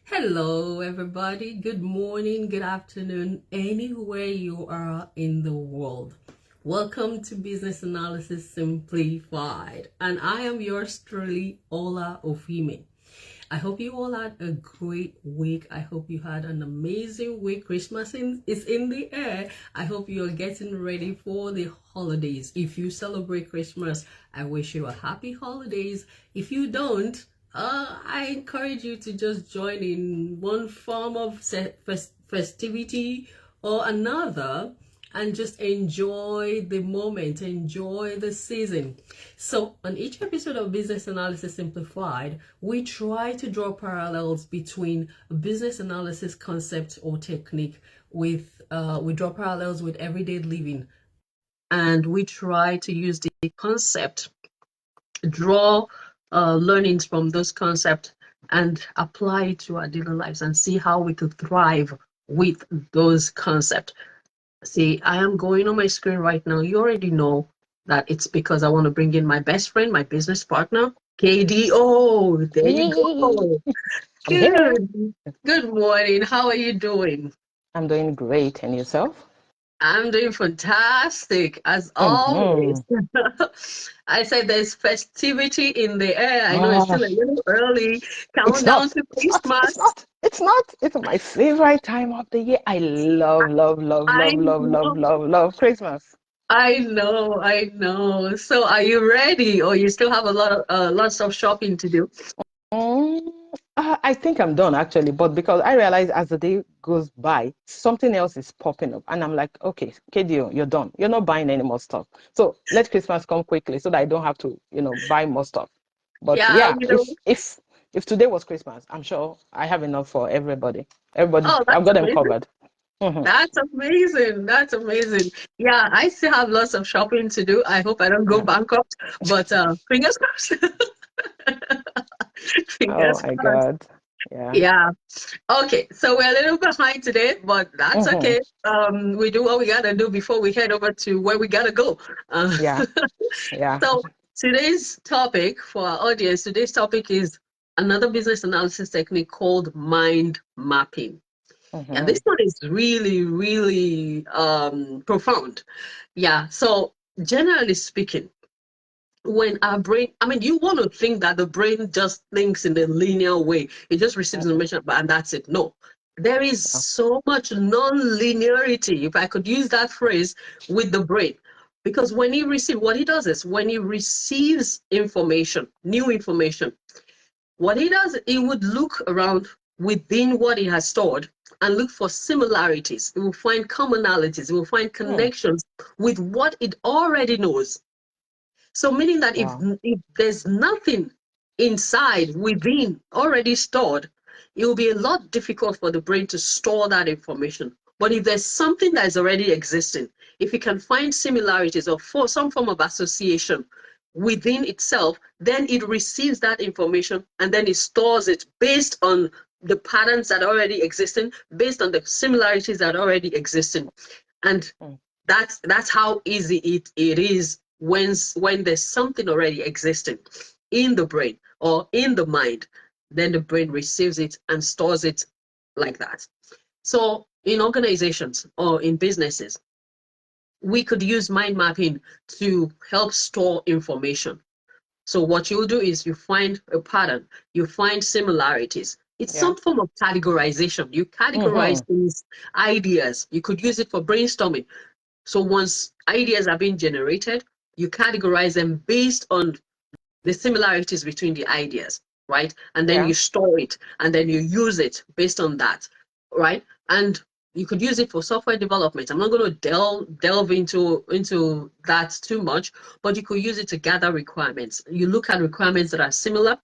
Hello, everybody. Good morning, good afternoon, anywhere you are in the world. Welcome to Business Analysis Simplified. And I am yours truly, Ola Ofime. I hope you all had a great week. I hope you had an amazing week. Is in the air. I hope you're getting ready for the holidays. If you celebrate Christmas, I wish you a happy holidays. If you don't, I encourage you to just join in one form of festivity or another and just enjoy the moment, enjoy the season. So, on each episode of Business Analysis Simplified, we try to draw parallels between a business analysis concept or technique we draw parallels with everyday living, and we try to use the concept, draw learnings from those concepts, and apply it to our daily lives and see how we could thrive with those concepts. See, I am going on my screen right now. You already know that it's because I want to bring in my best friend, my business partner, KDO. There you Hey, go. I'm here. Good. Good morning. How are you doing? I'm doing great. And yourself? I'm doing fantastic as Mm-hmm. always. I said there's festivity in the air. I know it's Ah, still a little early. it's Countdown not. to It's not. It's Christmas. not. It's not. It's my favorite time of the year. I love, love, love, I love, love, love, know. love, love Christmas. I know, I know. So are you ready or you still have a lot of lots of shopping to do? Mm, I think I'm done actually, but because I realize as the day goes by, something else is popping up, and I'm like, okay, KDO, you're done. You're not buying any more stuff. So let Christmas come quickly so that I don't have to, buy more stuff. But Yeah, yeah, if today was Christmas, I'm sure I have enough for everybody. Everybody, oh, I've that's got them amazing. covered. Hmm. That's amazing. That's amazing. Yeah, I still have lots of shopping to do. I hope I don't go Yeah. bankrupt, but fingers crossed. Oh Fingers my crossed. God. Yeah. Yeah. Okay, so we're a little behind today, but that's Hmm. okay. We do what we gotta do before we head over to where we gotta go. Yeah. Yeah. So today's topic is another business analysis technique called mind mapping. And Hmm. this one is really, really profound. Yeah. So generally speaking, when our brain, I mean, you want to think that the brain just thinks in a linear way. It just receives Hmm. information and that's it. No, there is Yeah. so much non-linearity, if I could use that phrase, with the brain. Because what he does is when he receives information, new information, what he does, he would look around within what he has stored and look for similarities. He will find commonalities. He will find Hmm. connections with what it already knows. So meaning that Wow. if there's nothing inside, within, already stored, it will be a lot difficult for the brain to store that information. But if there's something that is already existing, if it can find similarities or for some form of association within itself, then it receives that information and then it stores it based on the patterns that are already existing, based on the similarities that are already existing. And Hmm. that's how easy it is when there's something already existing in the brain or in the mind, then the brain receives it and stores it like that. So in organizations or in businesses, we could use mind mapping to help store information. So what you do is you find a pattern, you find similarities. It's Yeah. some form of categorization. You categorize Hmm. these ideas. You could use it for brainstorming. So once ideas are being generated, you categorize them based on the similarities between the ideas, right? And then Yeah. you store it and then you use it based on that, right? And you could use it for software development. I'm not going to delve into that too much, but you could use it to gather requirements. You look at requirements that are similar,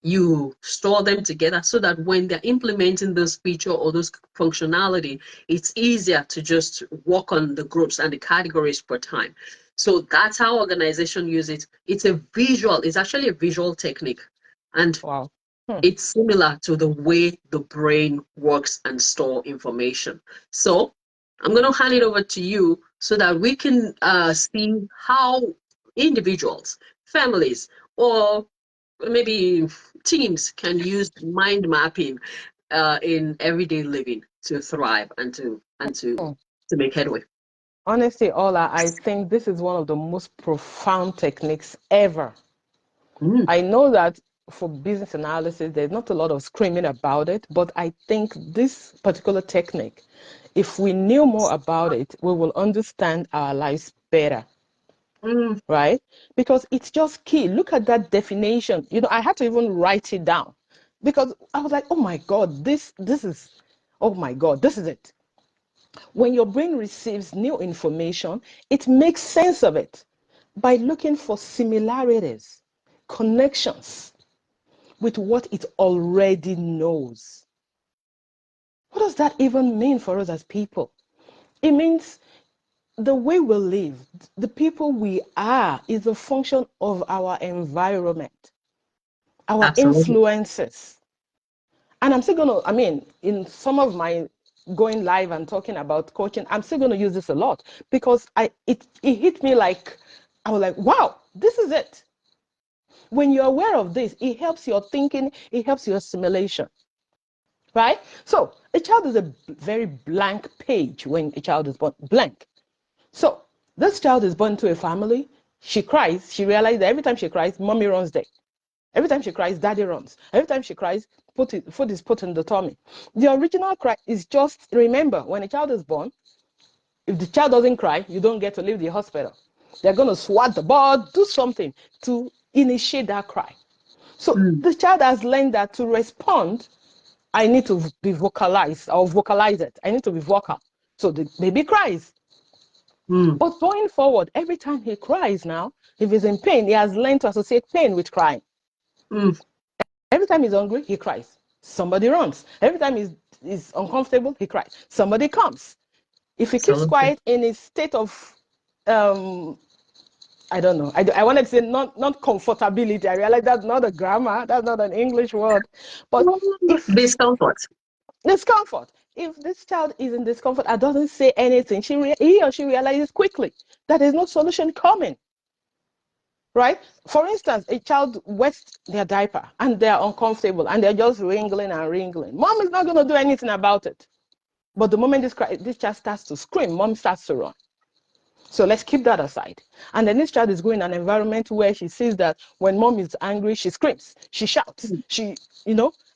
you store them together so that when they're implementing those feature or those functionality, it's easier to just work on the groups and the categories per time. So that's how organization use it. It's actually a visual technique. And Wow. Hmm. it's similar to the way the brain works and store information. So I'm going to hand it over to you so that we can see how individuals, families, or maybe teams can use mind mapping in everyday living to thrive and to make headway? Honestly, Ola, I think this is one of the most profound techniques ever. Mm, I know that for business analysis, there's not a lot of screaming about it, but I think this particular technique, if we knew more about it, we will understand our lives better, mm, right? Because it's just key. Look at that definition. I had to even write it down because I was like, oh my God, this is, oh my God, this is it. When your brain receives new information, it makes sense of it by looking for similarities, connections with what it already knows. What does that even mean for us as people? It means the way we live, the people we are, is a function of our environment, our absolutely. influences. And I'm still going to, in some of my going live and talking about coaching, I'm still going to use this a lot because it hit me like, I was like, wow, this is it. When you're aware of this, it helps your thinking, it helps your assimilation, right? So a child is a very blank page when a child is born, blank. So this child is born to a family, she cries, she realizes that every time she cries, mommy runs there. Every time she cries, daddy runs. Every time she cries, food is put in the tummy. The original cry is just, remember, when a child is born, if the child doesn't cry, you don't get to leave the hospital. They're going to swat the ball, do something to initiate that cry. So Mm, the child has learned that to respond, I need to be vocalized or vocalize it. I need to be vocal. So the baby cries. mm, But going forward, every time he cries now, if he's in pain, he has learned to associate pain with crying. mm, Every time he's hungry, he cries. Somebody runs. Every time he's uncomfortable, he cries. Somebody comes. If he keeps absolutely. quiet in a state of, I don't know, I wanted to say not comfortability. I realize that's not a grammar, that's not an English word. But if Discomfort. discomfort, if this child is in discomfort and doesn't say anything, he or she realizes quickly that there's no solution coming. Right? For instance, a child wets their diaper and they're uncomfortable and they're just wriggling and wriggling. Mom is not going to do anything about it. But the moment this child starts to scream, mom starts to run. So let's keep that aside. And then this child is going in an environment where she sees that when mom is angry, she screams, she shouts,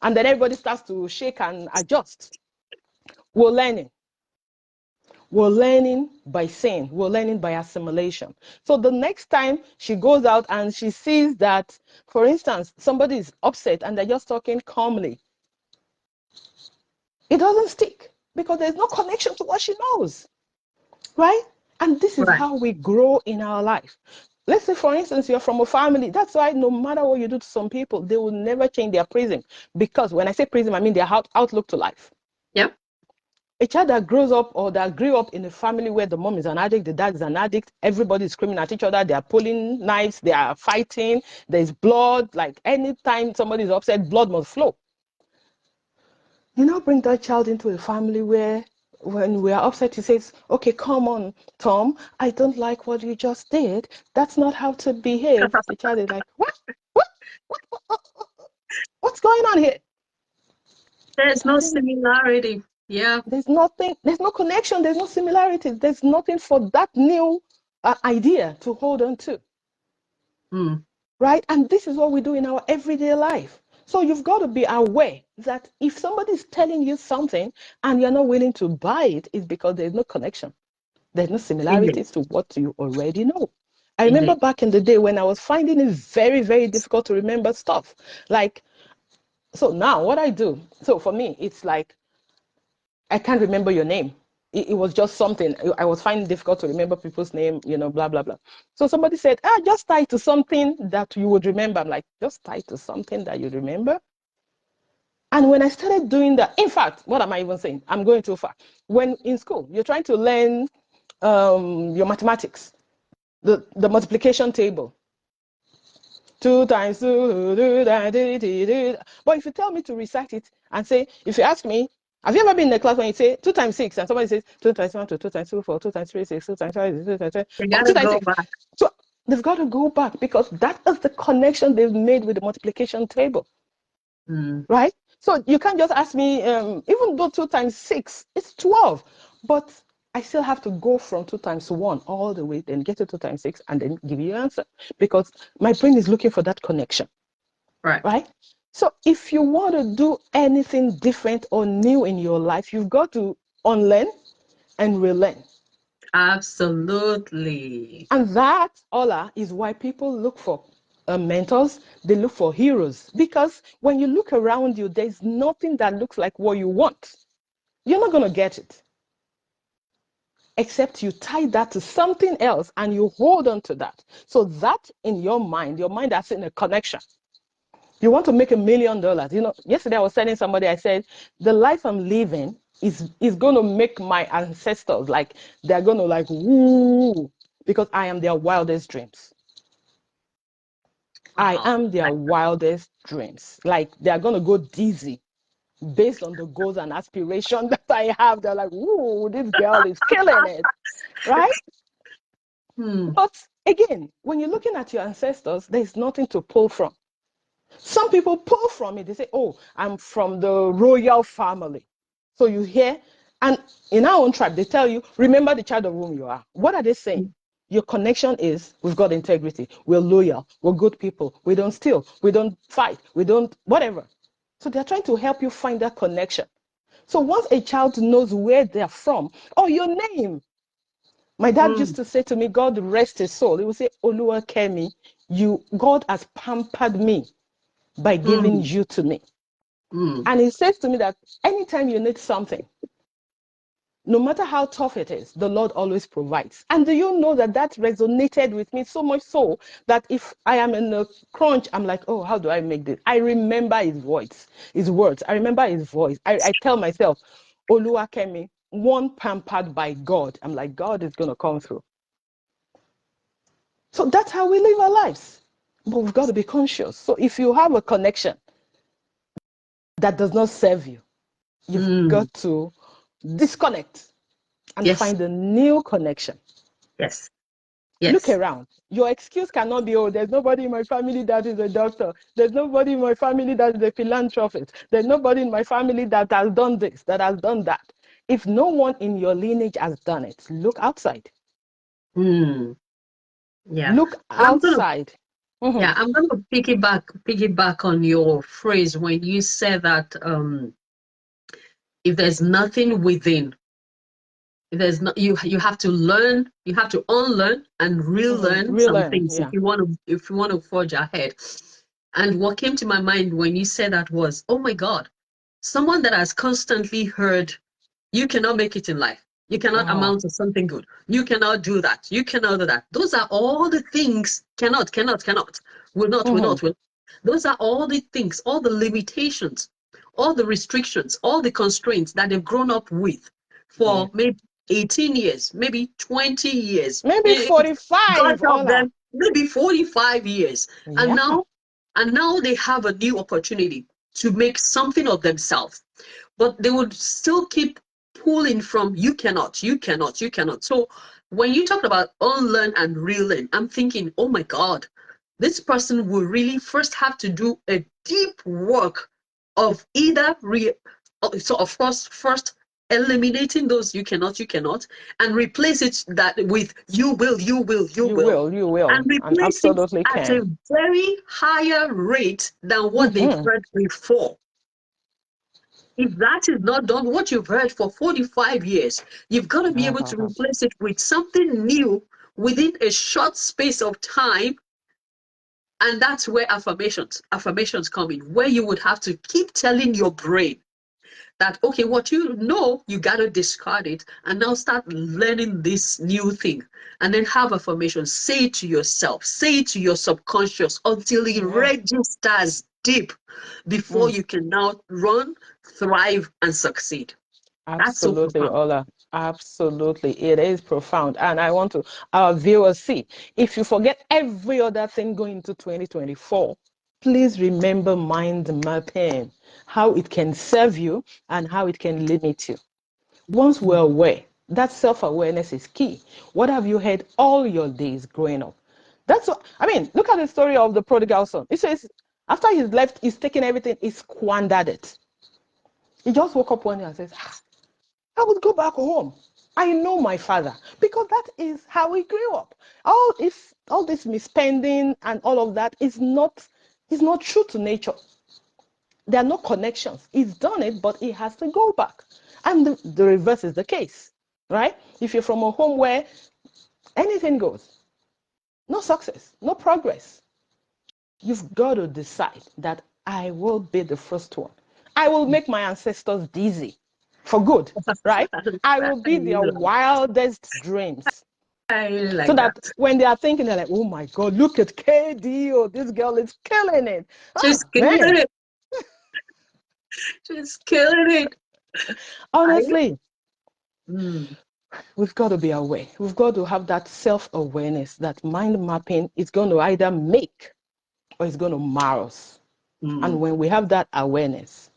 and then everybody starts to shake and adjust. We're learning. We're learning by saying, we're learning by assimilation. So the next time she goes out and she sees that, for instance, somebody is upset and they're just talking calmly, it doesn't stick because there's no connection to what she knows, right? And this is Right. how we grow in our life. Let's say, for instance, you're from a family. That's why no matter what you do to some people, they will never change their prism. Because when I say prism, I mean their outlook to life. Yep. A child that grows up or that grew up in a family where the mom is an addict, the dad is an addict, everybody is screaming at each other, they are pulling knives, they are fighting, there's blood, like anytime somebody is upset, blood must flow. You now bring that child into a family where when we are upset, he says, okay, come on, Tom, I don't like what you just did. That's not how to behave. The child is like, what? What? What? What's going on here? There's no Nothing. similarity. Yeah. There's nothing, there's no connection, there's no similarities, there's nothing for that new idea to hold on to, Mm, right? And this is what we do in our everyday life. So you've got to be aware that if somebody is telling you something and you're not willing to buy it, it's because there's no connection. There's no indeed. similarities to what you already know. I remember Indeed. back in the day when I was finding it very, very difficult to remember stuff. Like, so now what I do, so for me, it's like I can't remember your name. It was just something I was finding difficult to remember people's name, blah, blah, blah. So somebody said, just tie to something that you would remember. I'm like, just tie to something that you remember. And when I started doing that, in fact, what am I even saying? I'm going too far. When in school, you're trying to learn your mathematics, the multiplication table. 2 times 2, but if you tell me to recite it and say, if you ask me, have you ever been in a class when you say 2 times 6 and somebody says 2 times 1, 2 times 2, 4, 2 times 3, 6, 2 times 5, 2 times 5, You oh, gotta 2 times go 6. back. So they've got to go back because that is the connection they've made with the multiplication table, Mm, right? So you can't just ask me, even though 2 times 6, it's 12. But I still have to go from 2 times 1 all the way, then get to 2 times 6, and then give you an answer. Because my brain is looking for that connection, Right. right? So if you want to do anything different or new in your life, you've got to unlearn and relearn. Absolutely. And that, Ola, is why people look for mentors. They look for heroes. Because when you look around you, there's nothing that looks like what you want. You're not going to get it. Except you tie that to something else and you hold on to that. So that in your mind has in a connection. You want to make $1 million. You know, yesterday I was telling somebody, I said, the life I'm living is going to make my ancestors, like, they're going to like, woo, because I am their wildest dreams. I Wow. am their wildest dreams. Like, they're going to go dizzy based on the goals and aspirations that I have. They're like, woo, this girl is killing it, right? But again, when you're looking at your ancestors, there's nothing to pull from. Some people pull from it. They say, oh, I'm from the royal family. So you hear, and in our own tribe, they tell you, remember the child of whom you are. What are they saying? Your connection is, we've got integrity, we're loyal, we're good people, we don't steal, we don't fight, we don't whatever. So they're trying to help you find that connection. So once a child knows where they're from, or your name. My dad used to say to me, God rest his soul. He would say, Oluwakemi, God has pampered me by giving you to me. And he says to me that anytime you need something, no matter how tough it is, the Lord always provides. And do you know that that resonated with me so much so that if I am in a crunch, I'm like, oh, how do I make this? I remember his voice, his words. I remember his voice. I tell myself, Oluwakemi, one pampered by God. I'm like, God is going to come through. So that's how we live our lives. But we've got to be conscious. So if you have a connection that does not serve you, you've got to disconnect and Yes. find a new connection. Yes. Look Yes. around. Your excuse cannot be, oh, there's nobody in my family that is a doctor. There's nobody in my family that is a philanthropist. There's nobody in my family that has done this, that has done that. If no one in your lineage has done it, look outside. Yeah. Look And I'm gonna outside. yeah, I'm gonna piggyback on your phrase when you said that if there's nothing within, if there's not you have to learn, you have to unlearn and relearn some Relearn, things yeah. if you want to forge ahead. And what came to my mind when you said that was, oh my God, someone that has constantly heard you cannot make it in life. You cannot Oh. amount to something good. You cannot do that. You cannot do that. Those are all the things cannot, will not, will not, will. Those are all the things, all the limitations, all the restrictions, all the constraints that they've grown up with Yeah. for maybe 18 years, maybe 20 years. Maybe God 45, help Ola. them, maybe 45 years. And Yeah. now they have a new opportunity to make something of themselves. But they would still keep pulling from you cannot, you cannot, you cannot. So when you talk about unlearn and relearn, I'm thinking, oh my God, this person will really first have to do a deep work of either so of course first eliminating those you cannot, and replace it that with you will, you will, you You will, will, you will, and and replace it absolutely at a can. very higher rate than what they've heard before. If that is not done, what you've heard for 45 years, you've got to be able to replace it with something new within a short space of time. And that's where affirmations come in, where you would have to keep telling your brain that, okay, what you know, you got to discard it and now start learning this new thing. And then have affirmations. Say it to yourself, say it to your subconscious until it registers deep before you can now run, thrive, and succeed. That's so Absolutely, profound. Ola. Absolutely. It is profound. And I want to, our viewers, see, if you forget every other thing going into 2024, please remember mind mapping, how it can serve you and how it can limit you. Once we're aware, that self-awareness is key. What have you heard all your days growing up? That's what, I mean, look at the story of the prodigal son. It says, after he's left, he's taken everything, he squandered it. He just woke up one day and says, I would go back home. I know my father because that is how he grew up. All this misspending and all of that is not true to nature. There are no connections. He's done it, but he has to go back. And the reverse is the case, right? If you're from a home where anything goes, no success, no progress, you've got to decide that I will be the first one. I will make my ancestors dizzy for good, right? I will be their wildest dreams. I really like So that. that when they are thinking, they're like, oh my God, look at KD, oh, this girl is killing it. She's Oh, killing man. it. She's killing it. Honestly, Mm, we've got to be aware. We've got to have that self-awareness that mind mapping is going to either make or it's going to mar us. And when we have that awareness,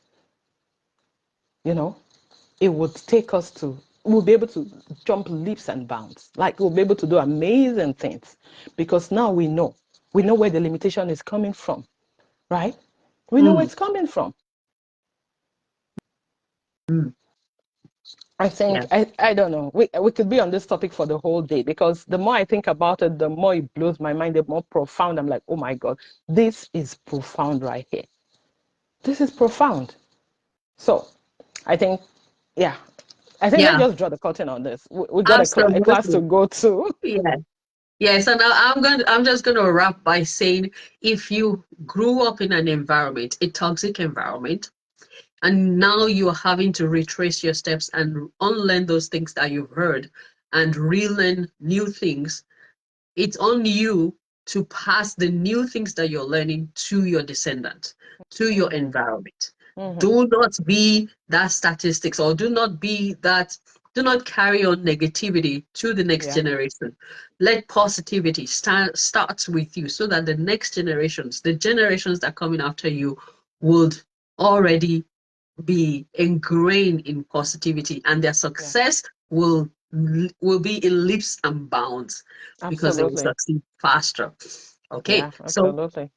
it would take us to, we'll be able to jump leaps and bounds. Like we'll be able to do amazing things because now we know where the limitation is coming from, right? We know where it's coming from. I think, yeah. I don't know, we could be on this topic for the whole day because the more I think about it, the more it blows my mind, the more profound. I'm like, oh my God, this is profound right here. This is profound. So I think, yeah, let's Yeah. just draw the curtain on this. We got a class to Absolutely. go to. Yeah. Yes, and I'm just gonna wrap by saying if you grew up in an environment, a toxic environment, and now you're having to retrace your steps and unlearn those things that you've heard and relearn new things, it's on you to pass the new things that you're learning to your descendants, to your Mm-hmm. environment. Mm-hmm. Do not be that statistics or do not carry on negativity to the next Yeah. generation. Let positivity start with you so that the next generations, the generations that are coming after you, would already be ingrained in positivity and their Yeah. success will be in leaps and bounds because they will Absolutely. succeed faster. Okay, Yeah, so absolutely.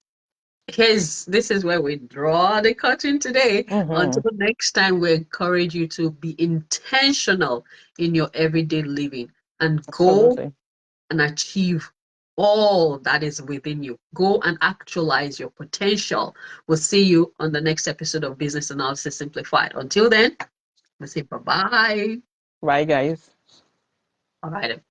this is where we draw the curtain today. Mm-hmm. Until next time, we encourage you to be intentional in your everyday living and go Absolutely. and achieve all that is within you. Go and actualize your potential. We'll see you on the next episode of Business Analysis Simplified. Until then, we'll say bye bye. Bye, guys. All right.